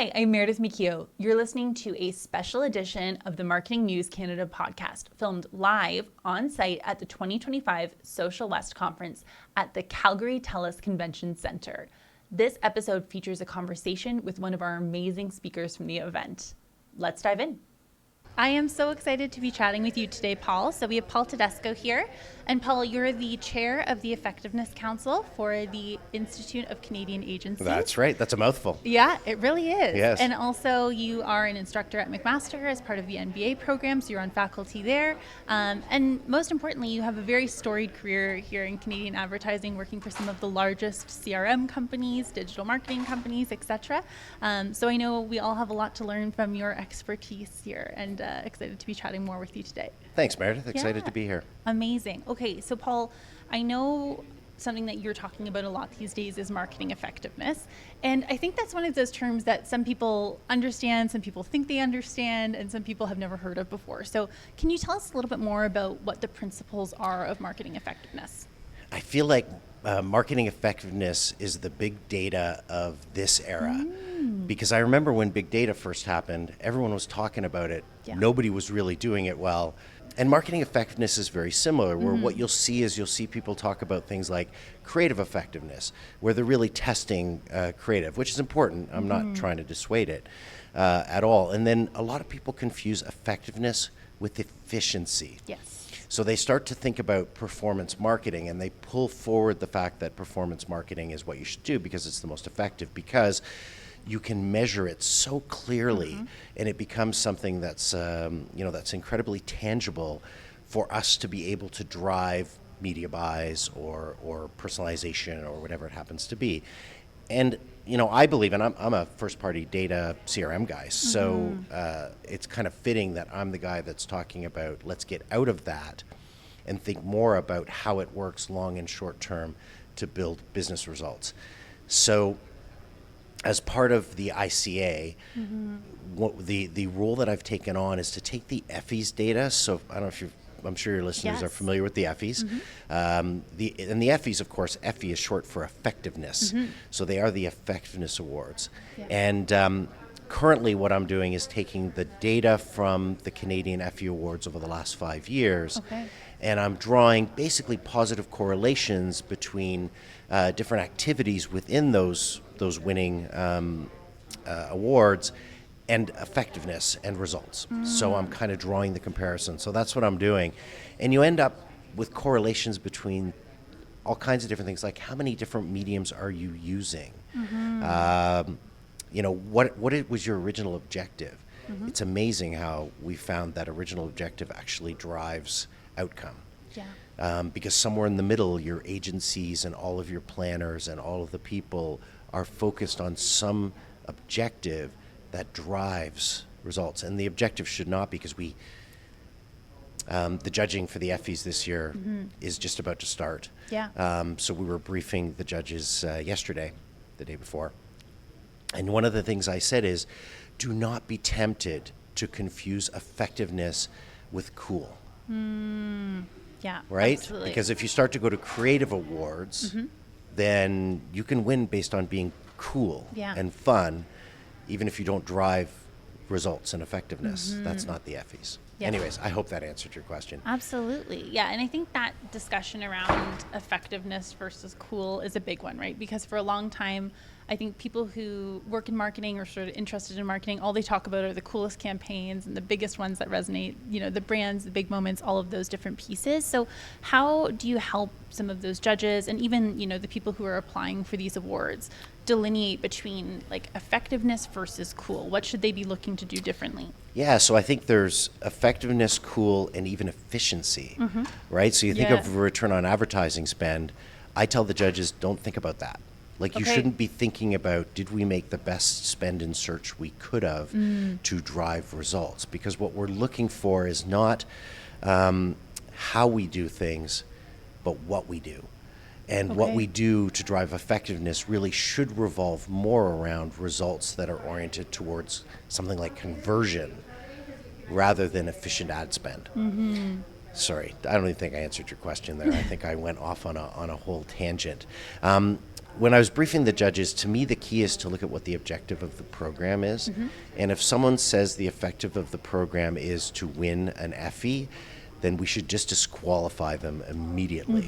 Hi, I'm Meredith McKeough. You're listening to a special edition of the Marketing News Canada podcast, filmed live on site at the 2025 SocialWest conference at the Calgary Telus Convention Centre. This episode features a conversation with one of our amazing speakers from the event. Let's dive in. I am so excited to be chatting with you today, Paul. So we have Paul Tedesco here. And Paul, you're the chair of the Effectiveness Council for the Institute of Canadian Agencies. That's right. That's a mouthful. Yeah, it really is. Yes. And also you are an instructor at McMaster as part of the MBA program, so you're on faculty there. And most importantly, you have a very storied career here in Canadian advertising, working for some of the largest CRM companies, digital marketing companies, etc. So I know we all have a lot to learn from your expertise here, and excited to be chatting more with you today. Thanks, Meredith. Excited to be here. Amazing. Okay, so Paul, I know something that you're talking about a lot these days is marketing effectiveness. And I think that's one of those terms that some people understand, some people think they understand, and some people have never heard of before. So can you tell us a little bit more about what the principles are of marketing effectiveness? I feel like marketing effectiveness is the big data of this era. Because I remember when big data first happened, everyone was talking about it. Yeah. Nobody was really doing it well. And marketing effectiveness is very similar, where what you'll see people talk about things like creative effectiveness, where they're really testing creative, which is important. I'm not trying to dissuade it at all. And then a lot of people confuse effectiveness with efficiency. Yes. So they start to think about performance marketing, and they pull forward the fact that performance marketing is what you should do because it's the most effective, because you can measure it so clearly, and it becomes something that's that's incredibly tangible for us to be able to drive media buys or personalization or whatever it happens to be. And I believe, and I'm a first-party data CRM guy, so it's kind of fitting that I'm the guy that's talking about let's get out of that and think more about how it works long and short term to build business results. So as part of the ICA, the role that I've taken on is to take the Effie's data. So I don't know if I'm sure your listeners are familiar with the Effies. And the Effies, of course, Effie is short for effectiveness. So they are the effectiveness awards. Yeah. And currently what I'm doing is taking the data from the Canadian Effie Awards over the last 5 years. Okay. And I'm drawing basically positive correlations between different activities within those winning awards and effectiveness and results. So I'm kind of drawing the comparison. So that's what I'm doing. And you end up with correlations between all kinds of different things, like how many different mediums are you using? What was your original objective? It's amazing how we found that original objective actually drives outcome. Yeah. Because somewhere in the middle, your agencies and all of your planners and all of the people are focused on some objective that drives results. And the objective should not, because the judging for the Effies this year is just about to start. Yeah. So we were briefing the judges yesterday, the day before. And one of the things I said is, do not be tempted to confuse effectiveness with cool. Yeah. Right? Absolutely. Because if you start to go to creative awards, then you can win based on being cool and fun, even if you don't drive results and effectiveness. That's not the Effies. Yeah. Anyways, I hope that answered your question. Absolutely. Yeah. And I think that discussion around effectiveness versus cool is a big one, right? Because for a long time, I think people who work in marketing or sort of interested in marketing, all they talk about are the coolest campaigns and the biggest ones that resonate, the brands, the big moments, all of those different pieces. So how do you help some of those judges and even, the people who are applying for these awards delineate between like effectiveness versus cool? What should they be looking to do differently? Yeah, so I think there's effectiveness, cool, and even efficiency, right? So you think of return on advertising spend. I tell the judges, don't think about that. Like you shouldn't be thinking about, did we make the best spend in search we could have to drive results? Because what we're looking for is not how we do things, but what we do. And what we do to drive effectiveness really should revolve more around results that are oriented towards something like conversion rather than efficient ad spend. Sorry, I don't even think I answered your question there. I think I went off on a whole tangent. when I was briefing the judges, to me the key is to look at what the objective of the program is. And if someone says the objective of the program is to win an Effie, then we should just disqualify them immediately.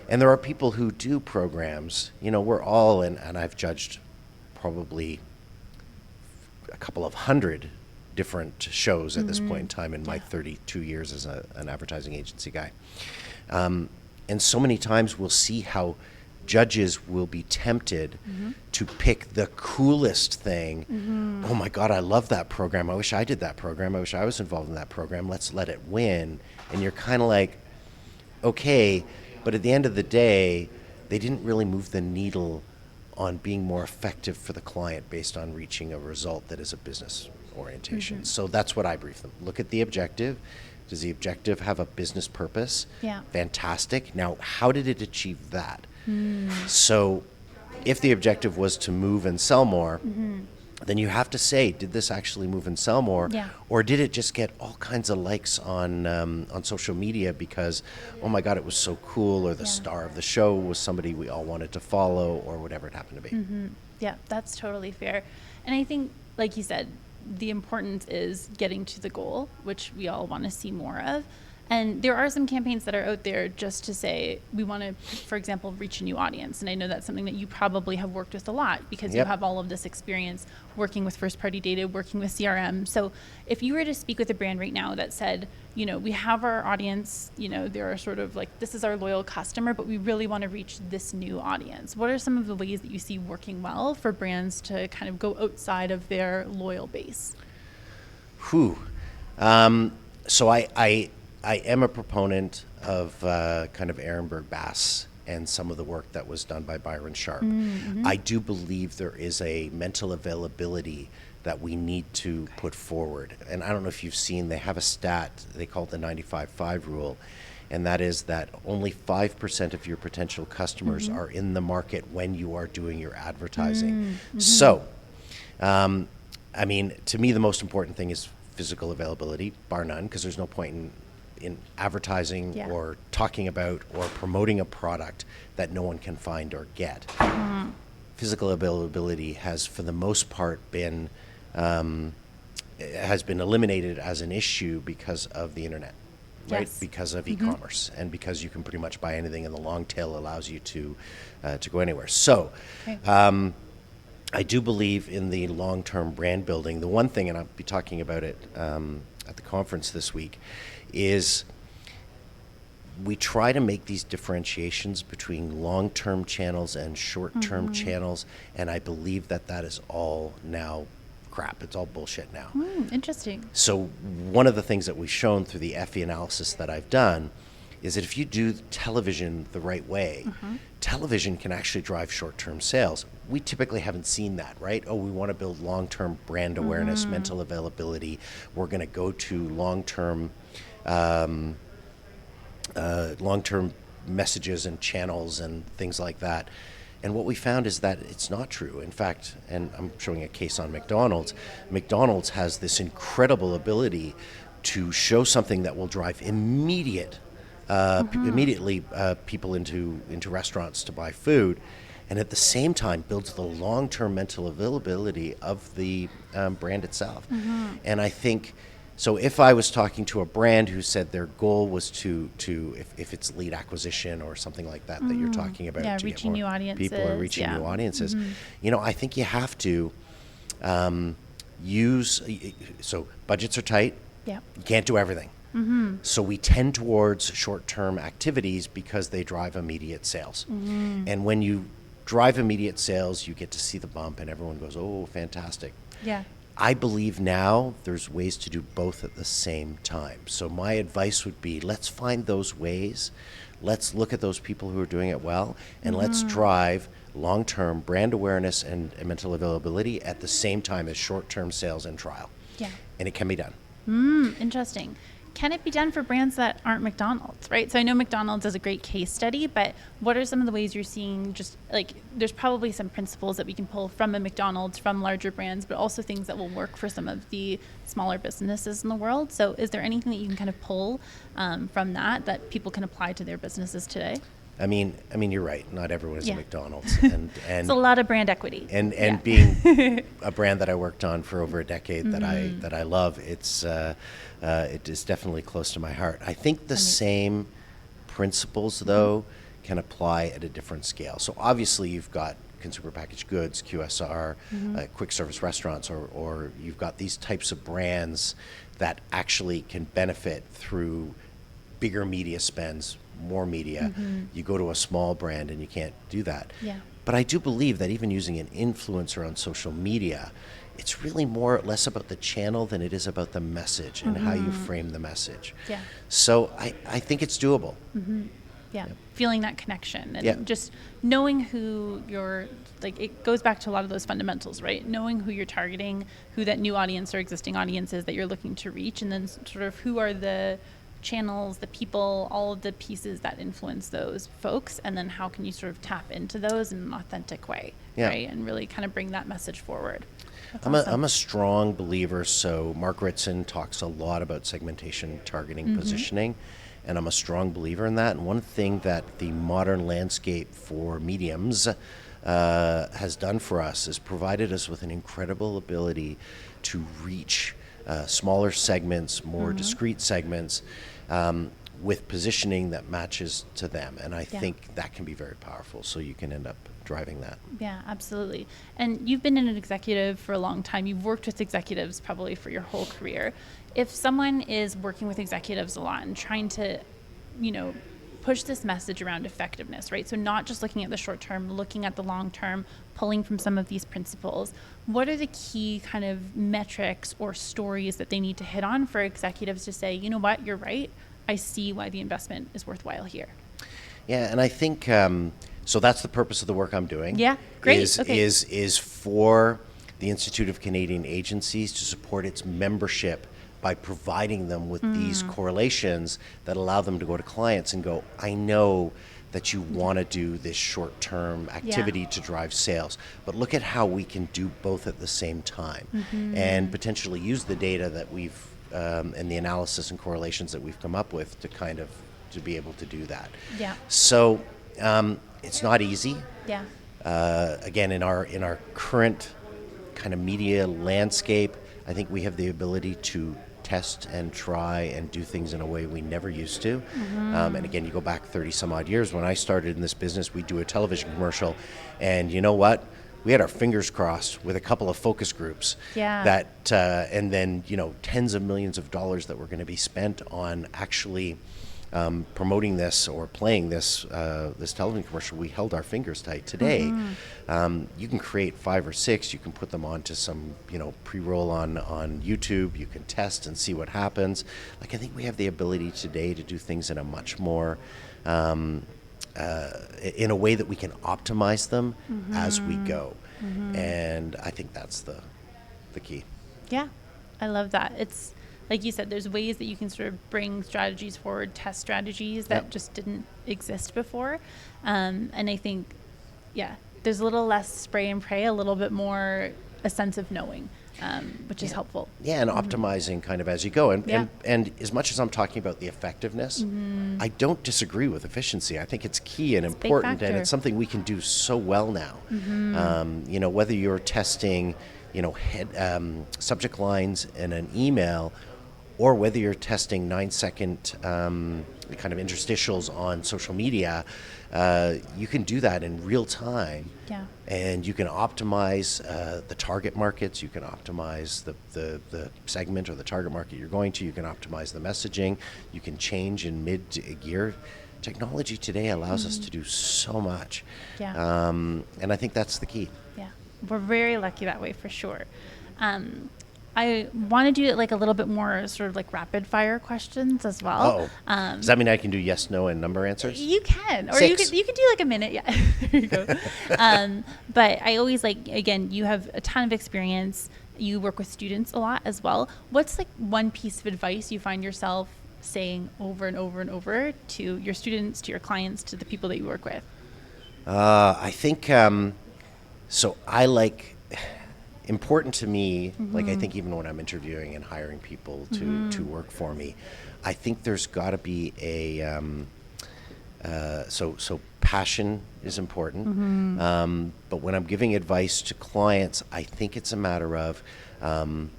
And there are people who do programs, we're all, and I've judged probably a couple of hundred different shows at this point in time in my 32 years as an advertising agency guy. And so many times we'll see how judges will be tempted to pick the coolest thing. Oh my God, I love that program. I wish I did that program. I wish I was involved in that program. Let's let it win. And you're kind of like, okay, but at the end of the day, they didn't really move the needle on being more effective for the client based on reaching a result that is a business orientation. So that's what I brief them. Look at the objective. Does the objective have a business purpose? Yeah. Fantastic. Now, how did it achieve that? So if the objective was to move and sell more, then you have to say, did this actually move and sell more? Yeah. Or did it just get all kinds of likes on social media because, oh my God, it was so cool, or the star of the show was somebody we all wanted to follow, or whatever it happened to be. Yeah, that's totally fair. And I think, like you said, the importance is getting to the goal, which we all want to see more of. And there are some campaigns that are out there just to say, we want to, for example, reach a new audience. And I know that's something that you probably have worked with a lot because you have all of this experience working with first-party data, working with CRM. So if you were to speak with a brand right now that said, we have our audience, they're sort of like, this is our loyal customer, but we really want to reach this new audience. What are some of the ways that you see working well for brands to kind of go outside of their loyal base? So I am a proponent of kind of Ehrenberg Bass and some of the work that was done by Byron Sharp. I do believe there is a mental availability that we need to put forward. And I don't know if you've seen, they have a stat, they call it the 95-5 rule, and that is that only 5% of your potential customers are in the market when you are doing your advertising. So, I mean, to me, the most important thing is physical availability, bar none, because there's no point in advertising or talking about or promoting a product that no one can find or get. Physical availability has, for the most part, been eliminated as an issue because of the internet, right? Because of e-commerce, and because you can pretty much buy anything, and the long tail allows you to go anywhere. So. I do believe in the long-term brand building. The one thing, and I'll be talking about it at the conference this week, is we try to make these differentiations between long-term channels and short-term channels, and I believe that is all now crap. It's all bullshit now. Interesting. So one of the things that we've shown through the Effie analysis that I've done is that if you do television the right way, television can actually drive short-term sales. We typically haven't seen that, right? Oh, we want to build long-term brand awareness, mental availability. We're going to go to long-term messages and channels and things like that. And what we found is that it's not true. In fact, and I'm showing a case on McDonald's, McDonald's has this incredible ability to show something that will drive immediately people into restaurants to buy food, and at the same time builds the long-term mental availability of the brand itself. And I think, so if I was talking to a brand who said their goal was to if it's lead acquisition or something like that that you're talking about, to reaching new audiences, people and reaching new audiences, I think you have to use, so budgets are tight, you can't do everything. So we tend towards short-term activities because they drive immediate sales. And when you drive immediate sales, you get to see the bump and everyone goes, oh, fantastic. I believe now there's ways to do both at the same time. So my advice would be, let's find those ways. Let's look at those people who are doing it well, and let's drive long-term brand awareness and mental availability at the same time as short-term sales and trial. And it can be done. Interesting. Can it be done for brands that aren't McDonald's, right? So I know McDonald's is a great case study, but what are some of the ways you're seeing, just like, there's probably some principles that we can pull from a McDonald's, from larger brands, but also things that will work for some of the smaller businesses in the world. So is there anything that you can kind of pull from that people can apply to their businesses today? I mean, you're right. Not everyone is Yeah. a McDonald's, and It's a lot of brand equity. and Yeah. being a brand that I worked on for over a decade Mm-hmm. that I love, it is definitely close to my heart. I think the same principles, though, can apply at a different scale. So obviously, you've got consumer packaged goods, QSR, quick service restaurants, or you've got these types of brands that actually can benefit through bigger media spends, more media. You go to a small brand and you can't do that. Yeah. But I do believe that even using an influencer on social media, it's really less about the channel than it is about the message and how you frame the message. Yeah. So I think it's doable. Yeah, feeling that connection and Yeah. just knowing who you're, like, it goes back to a lot of those fundamentals, right? Knowing who you're targeting, who that new audience or existing audience is that you're looking to reach, and then sort of who are the channels, the people, all of the pieces that influence those folks, and then how can you sort of tap into those in an authentic way, Yeah. right? And really kind of bring that message forward. That's I'm awesome. a strong believer. So Mark Ritson talks a lot about segmentation, targeting, positioning, and I'm a strong believer in that. And one thing that the modern landscape for mediums has done for us is provided us with an incredible ability to reach smaller segments, more discrete segments, with positioning that matches to them. And I Yeah. think that can be very powerful. So you can end up driving that. Yeah, absolutely. And you've been an executive for a long time. You've worked with executives probably for your whole career. If someone is working with executives a lot and trying to, push this message around effectiveness, right? So not just looking at the short term, looking at the long term, pulling from some of these principles, what are the key kind of metrics or stories that they need to hit on for executives to say, you know what, you're right, I see why the investment is worthwhile here? Yeah, and I think so. That's the purpose of the work I'm doing. Yeah, great. Is Okay. is for the Institute of Canadian Agencies to support its membership by providing them with these correlations that allow them to go to clients and go, I know that you want to do this short-term activity to drive sales, but look at how we can do both at the same time, and potentially use the data that we've and the analysis and correlations that we've come up with to be able to do that. Yeah. So it's not easy. Yeah. Again, in our current kind of media landscape, I think we have the ability to test and try and do things in a way we never used to. And again, you go back 30 some odd years. When I started in this business, we'd do a television commercial, and you know what? We had our fingers crossed with a couple of focus groups. Yeah. That and then tens of millions of dollars that were going to be spent on actually promoting this or playing this this television commercial. We held our fingers tight. Today, you can create 5 or 6. You can put them onto some pre-roll on YouTube. You can test and see what happens. Like, I think we have the ability today to do things in a much more in a way that we can optimize them as we go. And I think that's the key. Yeah, I love that. It's like you said, there's ways that you can sort of bring strategies forward, test strategies that just didn't exist before. And I think, there's a little less spray and pray, a little bit more a sense of knowing, which is helpful. Yeah, and optimizing kind of as you go. Yeah. And as much as I'm talking about the effectiveness, I don't disagree with efficiency. I think it's key and It's a big important, and factor. it's something we can do so well now. Whether you're testing, subject lines in an email, or whether you're testing 9-second kind of interstitials on social media, you can do that in real time. Yeah. And you can optimize the target markets. You can optimize the segment or the target market you're going to. You can optimize the messaging. You can change in mid-gear. Technology today allows us to do so much. Yeah. And I think that's the key. Yeah, we're very lucky that way for sure. I want to do it like a little bit more sort of like rapid fire questions as well. Does that mean I can do yes, no, and number answers? You can, or 6. you could do like a minute. Yeah, there you go. But I always again, you have a ton of experience. You work with students a lot as well. What's like one piece of advice you find yourself saying over and over and over to your students, to your clients, to the people that you work with? I think so. Important to me, like I think even when I'm interviewing and hiring people to work for me, I think there's got to be a so passion is important. But when I'm giving advice to clients, I think it's a matter of, I'm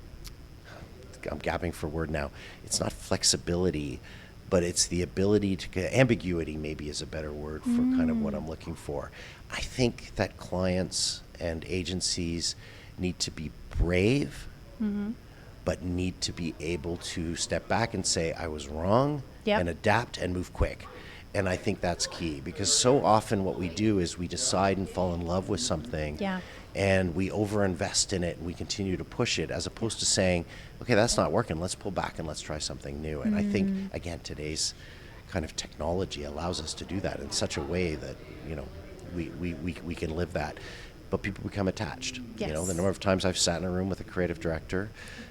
gapping for a word now, it's not flexibility, but it's the ability to, ambiguity maybe is a better word for kind of what I'm looking for. I think that clients and agencies need to be brave, but need to be able to step back and say, I was wrong, and adapt and move quick. And I think that's key, because so often what we do is we decide and fall in love with something, and we overinvest in it and we continue to push it, as opposed to saying, okay, that's not working, let's pull back and let's try something new. And I think, again, today's kind of technology allows us to do that in such a way that, you know, we can live that. But people become attached. You know, the number of times I've sat in a room with a creative director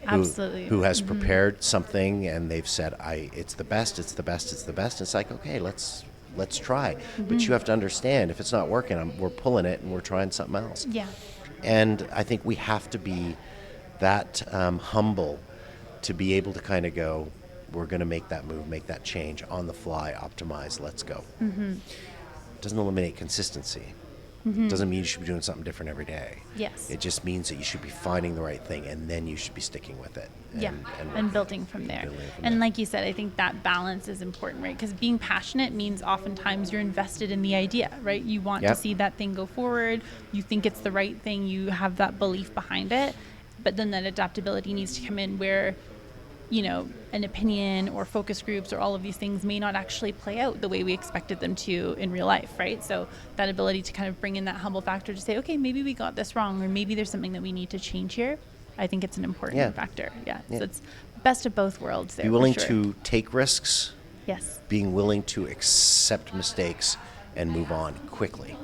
who has prepared something and they've said, it's the best, it's the best, it's the best. And it's like, okay, let's try. But you have to understand, if it's not working, we're pulling it and we're trying something else. And I think we have to be that humble to be able to kind of go, we're going to make that move, make that change on the fly, optimize, let's go. Doesn't eliminate consistency. Doesn't mean you should be doing something different every day. It just means that you should be finding the right thing, and then you should be sticking with it. And building from there. And like you said, I think that balance is important, right? Because being passionate means oftentimes you're invested in the idea, right? You want to see that thing go forward. You think it's the right thing. You have that belief behind it. But then that adaptability needs to come in where, you know, an opinion or focus groups or all of these things may not actually play out the way we expected them to in real life, right? So that ability to kind of bring in that humble factor to say, okay, maybe we got this wrong, or maybe there's something that we need to change here. I think it's an important factor. So it's best of both worlds there. Be willing to take risks. Being willing to accept mistakes and move on quickly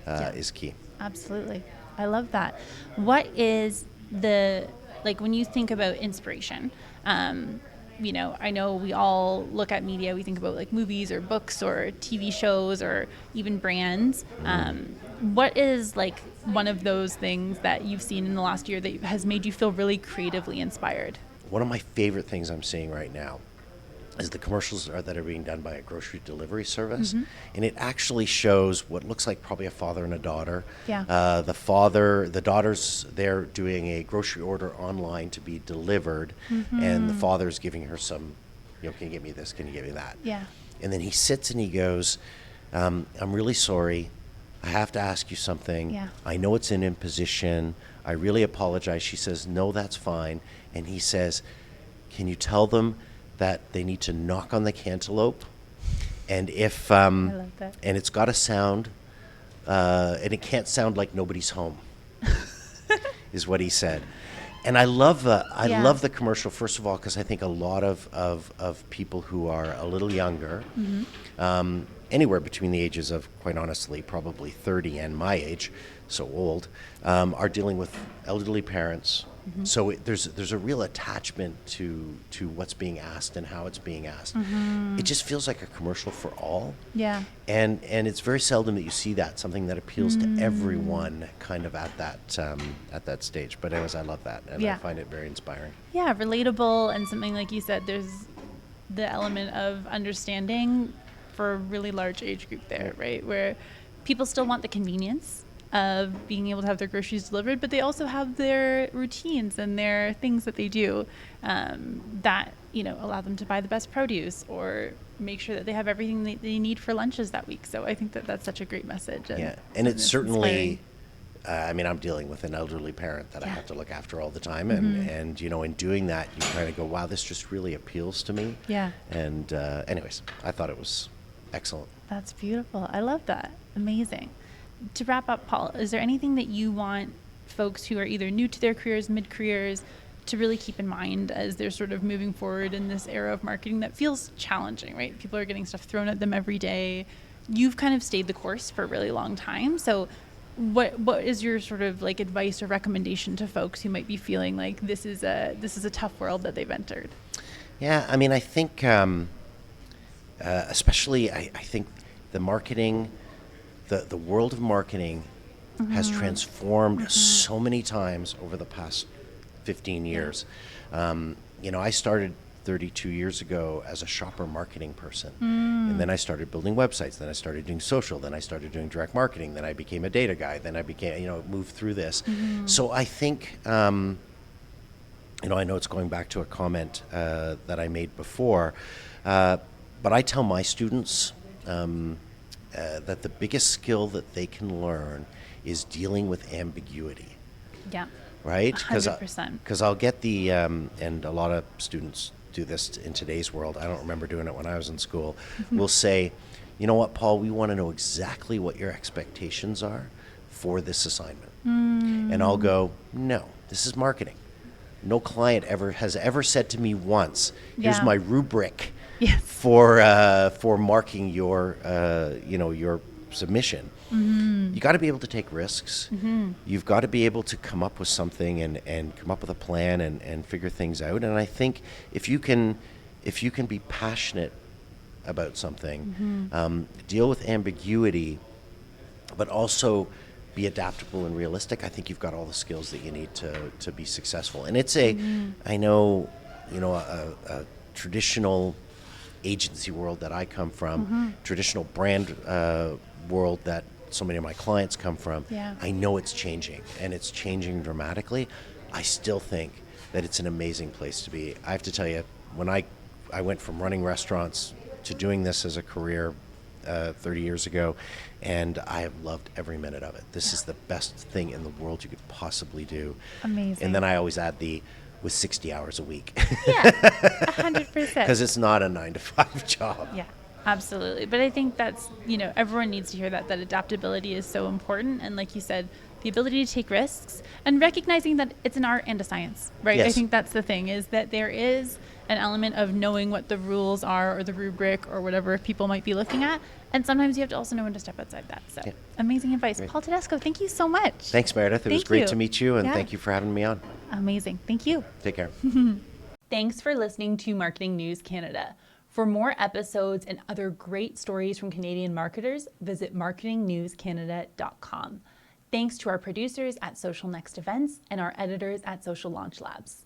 is key. Absolutely. I love that. What is when you think about inspiration, you know, I know we all look at media, we think about like movies or books or TV shows or even brands. What is like one of those things that you've seen in the last year that has made you feel really creatively inspired? One of my favorite things I'm seeing right now is the commercials that are being done by a grocery delivery service. And it actually shows what looks like probably a father and a daughter. The daughter's there doing a grocery order online to be delivered, and the father's giving her some, you know, can you get me this, can you get me that? And then he sits and he goes, I'm really sorry, I have to ask you something. I know it's an imposition, I really apologize. She says, no, that's fine. And he says, can you tell them that they need to knock on the cantaloupe, and if I love that. And it's got to sound, and it can't sound like nobody's home, is what he said. And I love the commercial, first of all, because I think a lot of people who are a little younger, anywhere between the ages of, quite honestly, probably 30 and my age, so old, are dealing with elderly parents. So there's a real attachment to what's being asked and how it's being asked. It just feels like a commercial for all. And it's very seldom that you see that, something that appeals to everyone kind of at that stage. But anyways, I love that, and I find it very inspiring. Relatable, and something like you said, there's the element of understanding for a really large age group there, right? Where people still want the convenience of being able to have their groceries delivered, but they also have their routines and their things that they do that, you know, allow them to buy the best produce or make sure that they have everything they need for lunches that week. So I think that that's such a great message. And it's certainly, I mean, I'm dealing with an elderly parent that I have to look after all the time, and you know, in doing that, you kind of go, wow, this just really appeals to me. And anyways, I thought it was excellent. That's beautiful. I love that. Amazing. To wrap up, Paul, is there anything that you want folks who are either new to their careers, mid-careers, to really keep in mind as they're sort of moving forward in this era of marketing that feels challenging, right? People are getting stuff thrown at them every day. You've kind of stayed the course for a really long time. So what is your sort of like advice or recommendation to folks who might be feeling like this is a tough world that they've entered? Yeah, I mean, I think especially I think the marketing, the world of marketing has transformed so many times over the past 15 years. You know, I started 32 years ago as a shopper marketing person. And then I started building websites. Then I started doing social. Then I started doing direct marketing. Then I became a data guy. Then I became, moved through this. So I think, I know it's going back to a comment that I made before, but I tell my students that the biggest skill that they can learn is dealing with ambiguity. Yeah. Right? 100%. Because I'll get the, and a lot of students do this in today's world. I don't remember doing it when I was in school. We'll say, you know what, Paul, we want to know exactly what your expectations are for this assignment. And I'll go, no, this is marketing. No client has ever said to me once, here's my rubric for marking your, your submission. You got to be able to take risks. You've got to be able to come up with something and come up with a plan and figure things out. And I think if you can be passionate about something, deal with ambiguity, but also be adaptable and realistic, I think you've got all the skills that you need to be successful. And it's a traditional agency world that I come from, traditional brand world that so many of my clients come from. I know it's changing, and it's changing dramatically. I still think that it's an amazing place to be. I have to tell you, when I went from running restaurants to doing this as a career 30 years ago, and I have loved every minute of it. This is the best thing in the world you could possibly do. Amazing. And then I always add with 60 hours a week. Yeah, 100%. Because it's not a 9-to-5 job. Yeah. Absolutely. But I think that's, everyone needs to hear that adaptability is so important. And like you said, the ability to take risks and recognizing that it's an art and a science, right? Yes. I think that's the thing, is that there is an element of knowing what the rules are or the rubric or whatever people might be looking at. And sometimes you have to also know when to step outside that. So amazing advice. Great. Paul Tedesco, thank you so much. Thanks, Meredith. It was great to meet you, and thank you for having me on. Amazing. Thank you. Take care. Thanks for listening to Marketing News Canada. For more episodes and other great stories from Canadian marketers, visit marketingnewscanada.com. Thanks to our producers at Social Next Events and our editors at Social Launch Labs.